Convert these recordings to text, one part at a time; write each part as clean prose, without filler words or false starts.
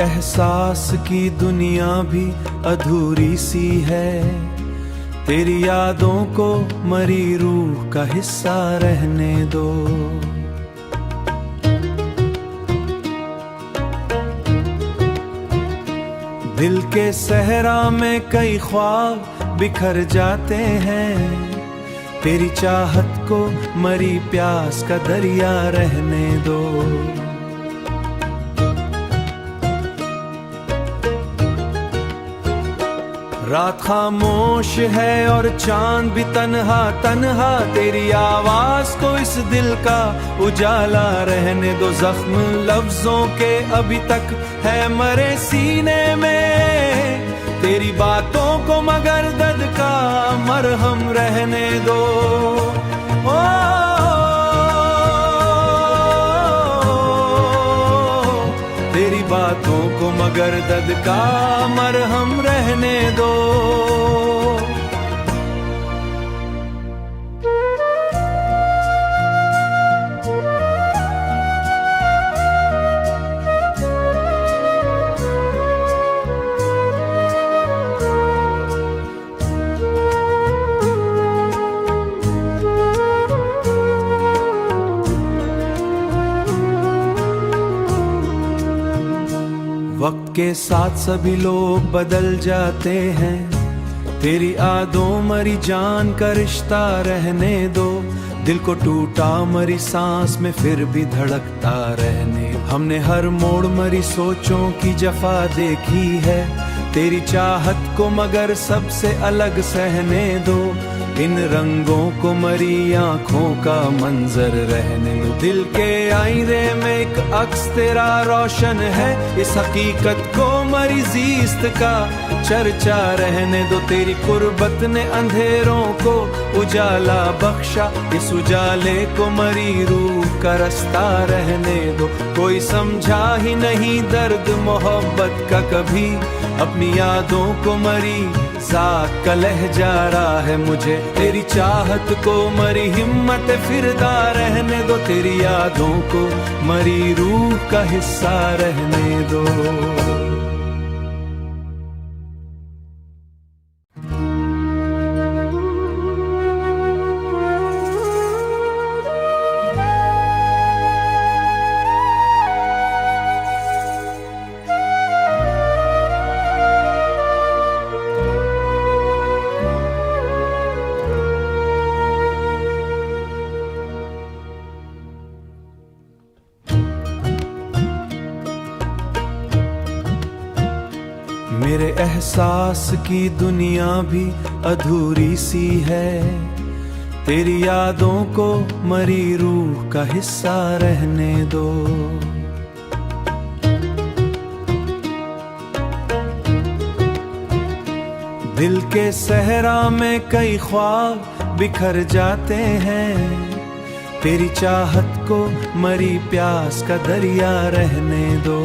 एहसास की दुनिया भी अधूरी सी है, तेरी यादों को मरी रूह का हिस्सा रहने दो। दिल के सहरा में कई ख्वाब बिखर जाते हैं, तेरी चाहत को मरी प्यास का दरिया रहने दो। रात खामोश है और चांद भी तन्हा तन्हा, तेरी आवाज को इस दिल का उजाला रहने दो। जख्म लफ्जों के अभी तक है मरे सीने में, तेरी बातों को मगर दर्द का मरहम रहने दो। ओ तेरी बातों को मगर दर्द का मरहम रहने दो। वक्त के साथ सभी लोग बदल जाते हैं, तेरी यादों मरी जान का रिश्ता रहने दो। दिल को टूटा मरी सांस में फिर भी धड़कता रहने। हमने हर मोड़ मरी सोचों की जफा देखी है, तेरी चाहत को मगर सबसे अलग सहने दो। इन रंगों को मरी आंखों का मंजर रहने दो। दिल के आईने में एक अक्स तेरा रोशन है, इस हकीकत को मरी जीस्त का चर्चा रहने दो। तेरी कुर्बत ने अंधेरों को उजाला बख्शा, इस उजाले को मरी रूह का रास्ता रहने दो। कोई समझा ही नहीं दर्द मोहब्बत का कभी, अपनी यादों को मरी जात का लहजा रहा है मुझे। तेरी चाहत को मरी हिम्मत फिरदा रहने दो, तेरी यादों को मरी रूह का हिस्सा रहने दो। मेरे एहसास की दुनिया भी अधूरी सी है, तेरी यादों को मरी रूह का हिस्सा रहने दो। दिल के सहरा में कई ख्वाब बिखर जाते हैं, तेरी चाहत को मरी प्यास का दरिया रहने दो।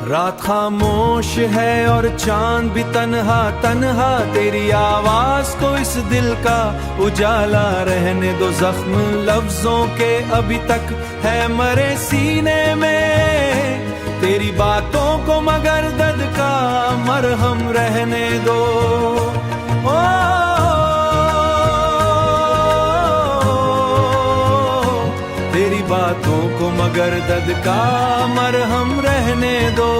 रात खामोश है और चांद भी तन्हा तन्हा, तेरी आवाज को इस दिल का उजाला रहने दो। जख्म लफ्जों के अभी तक है मरे सीने में, तेरी बातों को मगर दर्द का मरहम रहने दो। ओ तेरी बातों को मगर दर्द का मरहम रहने दो।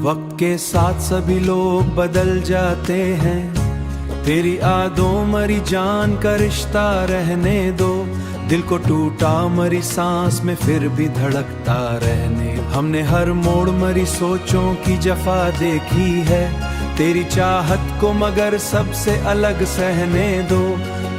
वक्त के साथ सभी लोग बदल जाते हैं, तेरी यादों मरी जान का रिश्ता रहने दो। दिल को टूटा मरी सांस में फिर भी धड़कता रहने। हमने हर मोड़ मरी सोचों की जफा देखी है, तेरी चाहत को मगर सबसे अलग सहने दो।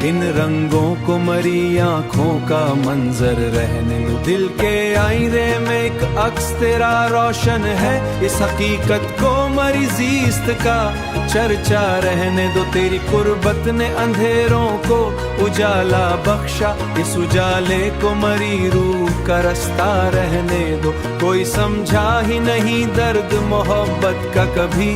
इन रंगों को मरी आंखों का मंजर रहने दो। दिल के आईने में एक अक्स तेरा रोशन है, इस हकीकत को मरी जीस्त का चर्चा रहने दो। तेरी कुर्बत ने अंधेरों को उजाला बख्शा, इस उजाले को मरी रूह का रास्ता रहने दो। कोई समझा ही नहीं दर्द मोहब्बत का कभी,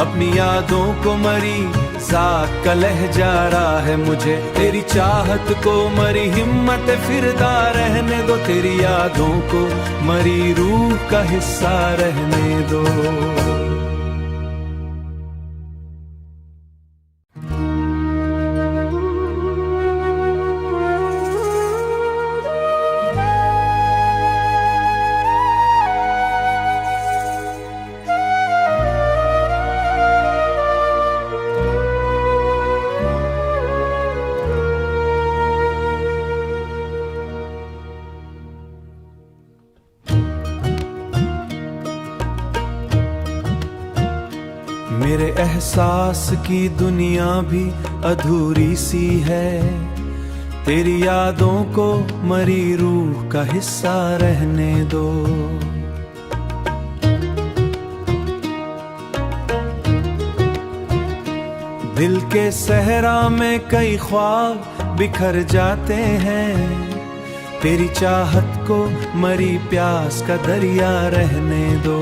अपनी यादों को मरी जात का लहजा रहा है मुझे। तेरी चाहत को मरी हिम्मत फिरदा रहने दो, तेरी यादों को मरी रूह का हिस्सा रहने दो। मेरे एहसास की दुनिया भी अधूरी सी है, तेरी यादों को मरी रूह का हिस्सा रहने दो। दिल के सहरा में कई ख्वाब बिखर जाते हैं, तेरी चाहत को मरी प्यास का दरिया रहने दो।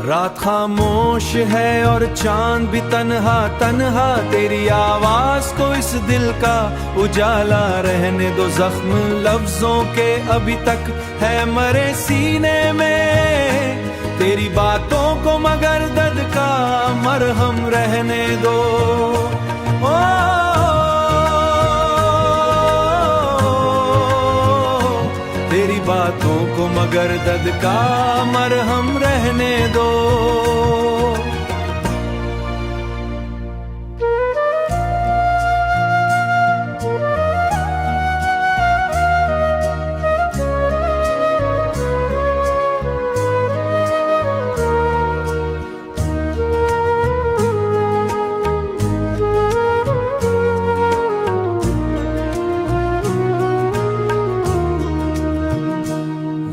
रात खामोश है और चांद भी तन्हा तन्हा, तेरी आवाज को इस दिल का उजाला रहने दो। जख्म लफ्जों के अभी तक है मरे सीने में, तेरी बातों को मगर दर्द का मरहम रहने दो। तेरी बातों को मगर दर्द का मरहम रहने दो।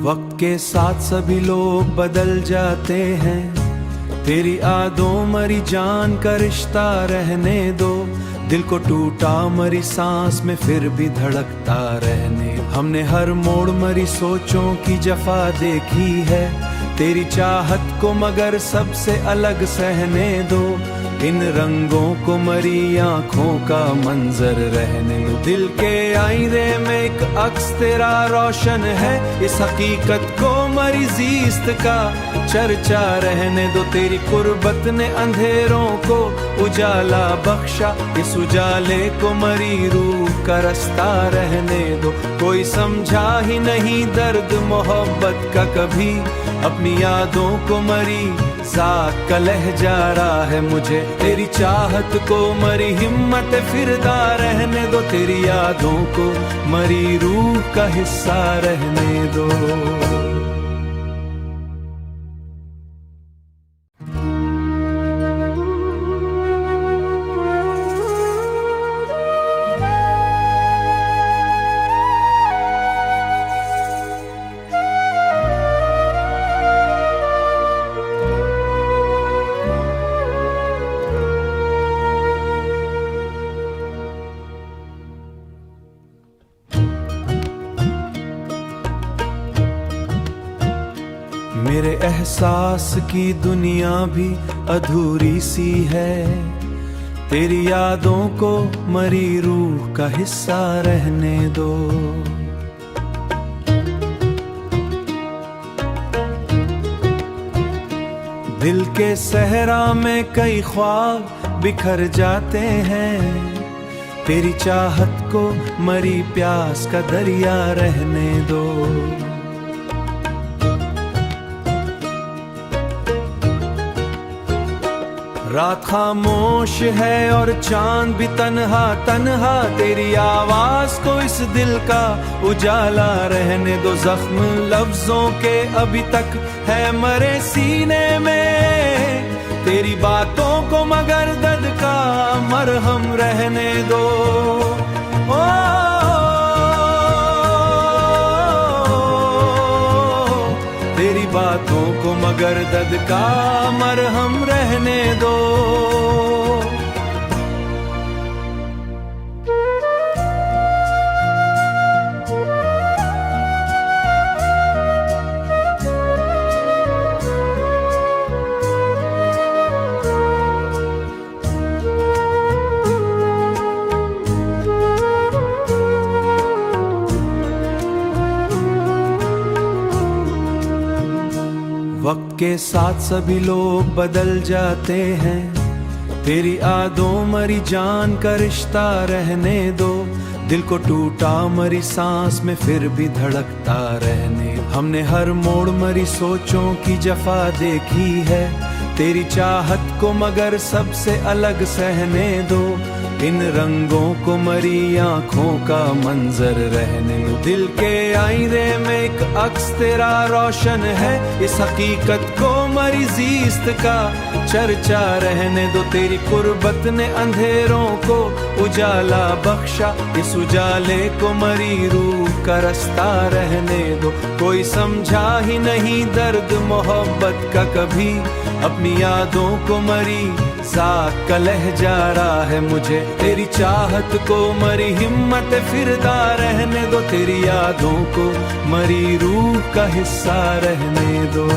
वक्त के साथ सभी लोग बदल जाते हैं, तेरी यादों मरी जान का रिश्ता रहने दो। दिल को टूटा मरी सांस में फिर भी धड़कता रहने। हमने हर मोड़ मरी सोचों की जफा देखी है, तेरी चाहत को मगर सबसे अलग सहने दो। इन रंगों को मरी आंखों का मंजर रहने दो। दिल के आईने में एक अक्स तेरा रोशन है, इस हकीकत को मरी जीस्त का चर्चा रहने दो। तेरी कुर्बत ने अंधेरों को उजाला बख्शा, इस उजाले को मरी रूह का रास्ता रहने दो। कोई समझा ही नहीं दर्द मोहब्बत का कभी, अपनी यादों को मरी जात का लहजा रहा है मुझे। तेरी चाहत को मरी हिम्मत फिरदा रहने दो, तेरी यादों को मरी रूह का हिस्सा रहने दो। मेरे एहसास की दुनिया भी अधूरी सी है, तेरी यादों को मरी रूह का हिस्सा रहने दो। दिल के सहरा में कई ख्वाब बिखर जाते हैं, तेरी चाहत को मरी प्यास का दरिया रहने दो। रात खामोश है और चांद भी तन्हा तन्हा, तेरी आवाज को इस दिल का उजाला रहने दो। जख्म लफ्जों के अभी तक है मरे सीने में, तेरी बातों को मगर दर्द का मरहम रहने दो। ओ तेरी बातों को मगर दर्द का मरहम रहने दो। वक्त के साथ सभी लोग बदल जाते हैं, तेरी आदों मरी जान का रिश्ता रहने दो। दिल को टूटा मरी सांस में फिर भी धड़कता रहने। हमने हर मोड़ मरी सोचों की जफा देखी है, तेरी चाहत को मगर सबसे अलग सहने दो। इन रंगों को मरी आंखों का मंजर रहने दो। दिल के आईने में एक अक्स तेरा रोशन है, इस हकीकत को मरी जीस्त का चर्चा रहने दो। तेरी कुर्बत ने अंधेरों को उजाला बख्शा, इस उजाले को मरी रूह का रास्ता रहने दो। कोई समझा ही नहीं दर्द मोहब्बत का कभी, अपनी यादों को मरी साथ का लहजा रहा है मुझे। तेरी चाहत को मरी हिम्मत फिरदा रहने दो, तेरी यादों को मरी रूह का हिस्सा रहने दो।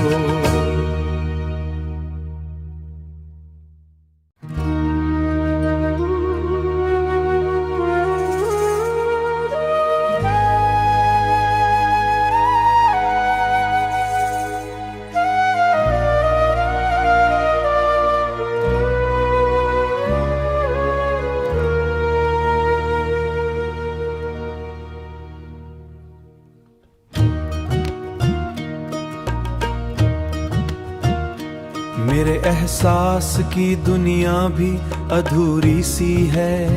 मेरे एहसास की दुनिया भी अधूरी सी है,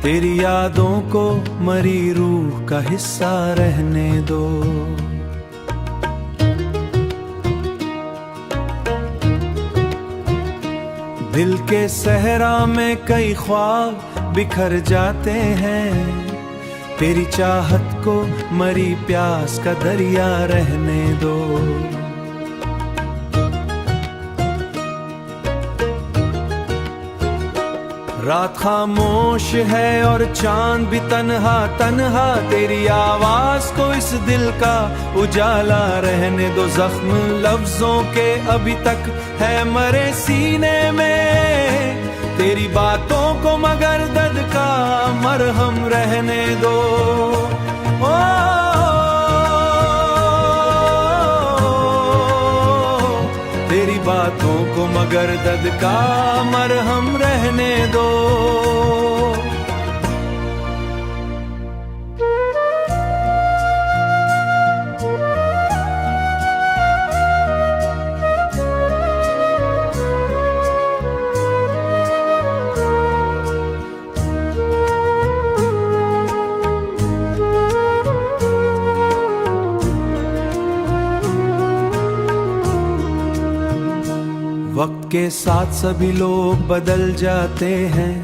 तेरी यादों को मरी रूह का हिस्सा रहने दो। दिल के सहरा में कई ख्वाब बिखर जाते हैं, तेरी चाहत को मरी प्यास का दरिया रहने दो। रात खामोश है और चांद भी तन्हा तन्हा, तेरी आवाज को इस दिल का उजाला रहने दो। जख्म लफ्जों के अभी तक है मरे सीने में, तेरी बातों को मगर दर्द का मरहम रहने दो। ओ तेरी बातों को मगर दर्द का मरहम रहने दो। वक्त के साथ सभी लोग बदल जाते हैं,